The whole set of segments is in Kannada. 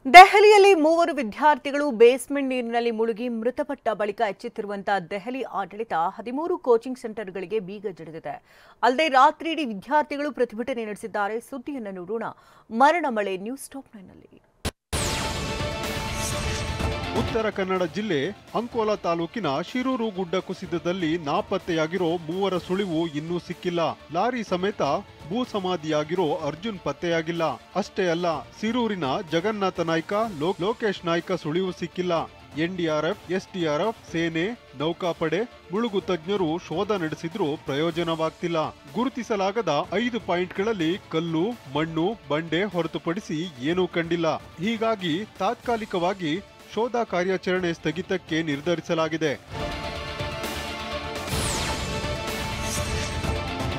ದೆಹಲಿಯಲ್ಲಿ ಮೂವರು ವಿದ್ಯಾರ್ಥಿಗಳು ಬೇಸ್ಮೆಂಟ್ ನೀರಿನಲ್ಲಿ ಮುಳುಗಿ ಮೃತಪಟ್ಟ ಬಳಿಕ ಎಚ್ಚೆತ್ತಿರುವಂತಹ ದೆಹಲಿ ಆಡಳಿತ 13 ಕೋಚಿಂಗ್ ಸೆಂಟರ್ಗಳಿಗೆ ಬೀಗ ಜಡಿದಿದೆ. ಅಲ್ಲದೆ ರಾತ್ರಿಯಿಡೀ ವಿದ್ಯಾರ್ಥಿಗಳು ಪ್ರತಿಭಟನೆ ನಡೆಸಿದ್ದಾರೆ. ಸುದ್ದಿಯನ್ನು ನೋಡೋಣ. ಮರಣ ಮಳೆ ನ್ಯೂಸ್ ಟಾಪ್ 9 ನಲ್ಲಿ. ಉತ್ತರ ಕನ್ನಡ ಜಿಲ್ಲೆ ಅಂಕೋಲಾ ತಾಲೂಕಿನ ಶಿರೂರು ಗುಡ್ಡ ಕುಸಿತದಲ್ಲಿ ನಾಪತ್ತೆಯಾಗಿರೋ ಮೂವರ ಸುಳಿವು ಇನ್ನೂ ಸಿಕ್ಕಿಲ್ಲ. ಲಾರಿ ಸಮೇತ ಭೂ ಸಮಾಧಿಯಾಗಿರೋ ಅರ್ಜುನ್ ಪತ್ತೆಯಾಗಿಲ್ಲ. ಅಷ್ಟೇ ಅಲ್ಲ, ಶಿರೂರಿನ ಜಗನ್ನಾಥ ನಾಯ್ಕ, ಲೋಕೇಶ್ ನಾಯ್ಕ ಸುಳಿವು ಸಿಕ್ಕಿಲ್ಲ. ಎನ್ಡಿಆರ್ಎಫ್, ಎಸ್ಡಿಆರ್ಎಫ್, ಸೇನೆ, ನೌಕಾಪಡೆ, ಮುಳುಗು ತಜ್ಞರು ಶೋಧ ನಡೆಸಿದ್ರೂ ಪ್ರಯೋಜನವಾಗ್ತಿಲ್ಲ. ಗುರುತಿಸಲಾಗದ 5 ಪಾಯಿಂಟ್ಗಳಲ್ಲಿ ಕಲ್ಲು, ಮಣ್ಣು, ಬಂಡೆ ಹೊರತುಪಡಿಸಿ ಏನೂ ಕಂಡಿಲ್ಲ. ಹೀಗಾಗಿ ತಾತ್ಕಾಲಿಕವಾಗಿ ಶೋಧ ಕಾರ್ಯಾಚರಣೆ ಸ್ಥಗಿತಕ್ಕೆ ನಿರ್ಧರಿಸಲಾಗಿದೆ.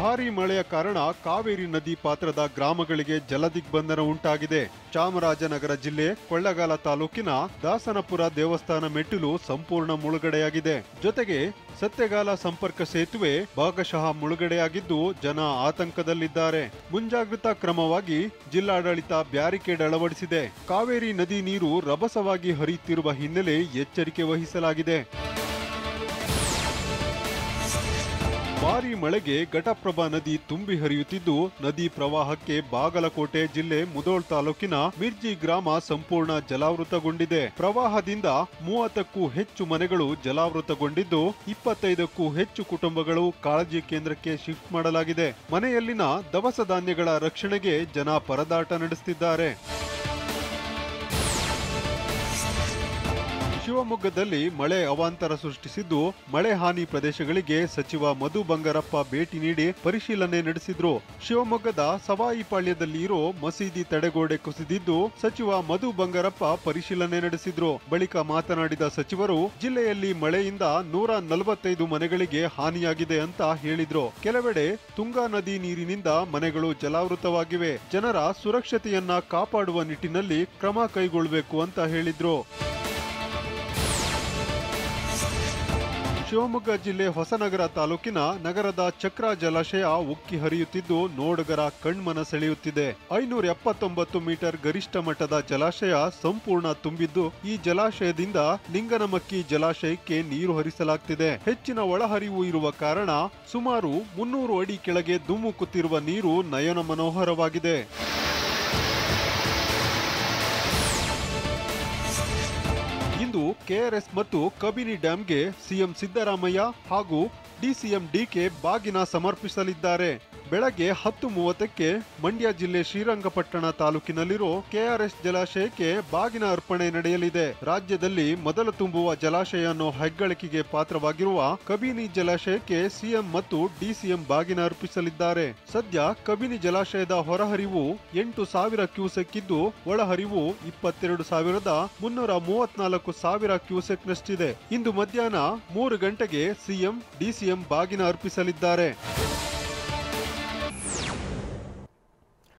ಭಾರೀ ಮಳೆಯ ಕಾರಣ ಕಾವೇರಿ ನದಿ ಪಾತ್ರದ ಗ್ರಾಮಗಳಿಗೆ ಜಲದಿಗ್ಬಂಧನ ಉಂಟಾಗಿದೆ. ಚಾಮರಾಜನಗರ ಜಿಲ್ಲೆ ಕೊಳ್ಳೇಗಾಲ ತಾಲೂಕಿನ ದಾಸನಪುರ ದೇವಸ್ಥಾನ ಮೆಟ್ಟಿಲು ಸಂಪೂರ್ಣ ಮುಳುಗಡೆಯಾಗಿದೆ. ಜೊತೆಗೆ ಸತ್ಯಗಾಲ ಸಂಪರ್ಕ ಸೇತುವೆ ಭಾಗಶಃ ಮುಳುಗಡೆಯಾಗಿದ್ದು ಜನ ಆತಂಕದಲ್ಲಿದ್ದಾರೆ. ಮುಂಜಾಗ್ರತಾ ಕ್ರಮವಾಗಿ ಜಿಲ್ಲಾಡಳಿತ ಬ್ಯಾರಿಕೇಡ್ ಅಳವಡಿಸಿದೆ. ಕಾವೇರಿ ನದಿ ನೀರು ರಭಸವಾಗಿ ಹರಿಯುತ್ತಿರುವ ಹಿನ್ನೆಲೆ ಎಚ್ಚರಿಕೆ ವಹಿಸಲಾಗಿದೆ. ಭಾರೀ ಮಳೆಗೆ ಘಟಪ್ರಭಾ ನದಿ ತುಂಬಿ ಹರಿಯುತ್ತಿದ್ದು ನದಿ ಪ್ರವಾಹಕ್ಕೆ ಬಾಗಲಕೋಟೆ ಜಿಲ್ಲೆ ಮುಧೋಳ್ ತಾಲೂಕಿನ ಮಿರ್ಜಿ ಗ್ರಾಮ ಸಂಪೂರ್ಣ ಜಲಾವೃತಗೊಂಡಿದೆ. ಪ್ರವಾಹದಿಂದ 30ಕ್ಕೂ ಹೆಚ್ಚು ಮನೆಗಳು ಜಲಾವೃತಗೊಂಡಿದ್ದು 25ಕ್ಕೂ ಹೆಚ್ಚು ಕುಟುಂಬಗಳು ಕಾಳಜಿ ಕೇಂದ್ರಕ್ಕೆ ಶಿಫ್ಟ್ ಮಾಡಲಾಗಿದೆ. ಮನೆಯಲ್ಲಿನ ದವಸ ಧಾನ್ಯಗಳ ರಕ್ಷಣೆಗೆ ಜನ ಪರದಾಟ ನಡೆಸುತ್ತಿದ್ದಾರೆ. ಶಿವಮೊಗ್ಗದಲ್ಲಿ ಮಳೆ ಅವಾಂತರ ಸೃಷ್ಟಿಸಿದ್ದು ಮಳೆ ಹಾನಿ ಪ್ರದೇಶಗಳಿಗೆ ಸಚಿವ ಮಧು ಬಂಗಾರಪ್ಪ ಭೇಟಿ ನೀಡಿ ಪರಿಶೀಲನೆ ನಡೆಸಿದ್ರು. ಶಿವಮೊಗ್ಗದ ಸವಾಯಿಪಾಳ್ಯದಲ್ಲಿ ಇರೋ ಮಸೀದಿ ತಡೆಗೋಡೆ ಕುಸಿದಿದ್ದು ಸಚಿವ ಮಧು ಬಂಗಾರಪ್ಪ ಪರಿಶೀಲನೆ ನಡೆಸಿದ್ರು. ಬಳಿಕ ಮಾತನಾಡಿದ ಸಚಿವರು ಜಿಲ್ಲೆಯಲ್ಲಿ ಮಳೆಯಿಂದ 145 ಮನೆಗಳಿಗೆ ಹಾನಿಯಾಗಿದೆ ಅಂತ ಹೇಳಿದ್ರು. ಕೆಲವೆಡೆ ತುಂಗಾ ನದಿ ನೀರಿನಿಂದ ಮನೆಗಳು ಜಲಾವೃತವಾಗಿವೆ. ಜನರ ಸುರಕ್ಷತೆಯನ್ನ ಕಾಪಾಡುವ ನಿಟ್ಟಿನಲ್ಲಿ ಕ್ರಮ ಕೈಗೊಳ್ಳಬೇಕು ಅಂತ ಹೇಳಿದ್ರು. ಶಿವಮೊಗ್ಗ ಜಿಲ್ಲೆ ಹೊಸನಗರ ತಾಲೂಕಿನ ನಗರದ ಚಕ್ರ ಜಲಾಶಯ ಉಕ್ಕಿ ಹರಿಯುತ್ತಿದ್ದು ನೋಡುಗರ ಕಣ್ಮನ ಸೆಳೆಯುತ್ತಿದೆ. 579 ಮೀಟರ್ ಗರಿಷ್ಠ ಮಟ್ಟದ ಜಲಾಶಯ ಸಂಪೂರ್ಣ ತುಂಬಿದ್ದು ಈ ಜಲಾಶಯದಿಂದ ಲಿಂಗನಮಕ್ಕಿ ಜಲಾಶಯಕ್ಕೆ ನೀರು ಹರಿಸಲಾಗ್ತಿದೆ. ಹೆಚ್ಚಿನ ಒಳಹರಿವು ಇರುವ ಕಾರಣ ಸುಮಾರು 300 ಅಡಿ ಕೆಳಗೆ ಧುಮ್ಮುಕುತ್ತಿರುವ ನೀರು ನಯನ ಮನೋಹರವಾಗಿದೆ. ಇಂದು ಕೆಆರ್ಎಸ್ ಮತ್ತು ಕಬಿನಿ ಡ್ಯಾಂಗೆ ಸಿಎಂ ಸಿದ್ದರಾಮಯ್ಯ ಹಾಗೂ ಡಿಸಿಎಂ ಡಿಕೆ ಬಾಗಿನ ಸಮರ್ಪಿಸಲಿದ್ದಾರೆ. ಬೆಳಗ್ಗೆ 10:30ಕ್ಕೆ ಮಂಡ್ಯ ಜಿಲ್ಲೆ ಶ್ರೀರಂಗಪಟ್ಟಣ ತಾಲೂಕಿನಲ್ಲಿರೋ ಕೆಆರ್ಎಸ್ ಜಲಾಶಯಕ್ಕೆ ಬಾಗಿನ ಅರ್ಪಣೆ ನಡೆಯಲಿದೆ. ರಾಜ್ಯದಲ್ಲಿ ಮೊದಲು ತುಂಬುವ ಜಲಾಶಯ ಅನ್ನೋ ಹೆಗ್ಗಳಿಕೆಗೆ ಪಾತ್ರವಾಗಿರುವ ಕಬಿನಿ ಜಲಾಶಯಕ್ಕೆ ಸಿಎಂ ಮತ್ತು ಡಿಸಿಎಂ ಬಾಗಿನ ಅರ್ಪಿಸಲಿದ್ದಾರೆ. ಸದ್ಯ ಕಬಿನಿ ಜಲಾಶಯದ ಹೊರಹರಿವು 8,000 ಕ್ಯೂಸೆಕ್ ಇದ್ದು ಒಳಹರಿವು 22,334 ಕ್ಯೂಸೆಕ್ನಷ್ಟಿದೆ. ಇಂದು ಮಧ್ಯಾಹ್ನ 3 ಗಂಟೆಗೆ ಸಿಎಂ ಡಿಸಿಎಂ ಬಾಗಿನ ಅರ್ಪಿಸಲಿದ್ದಾರೆ.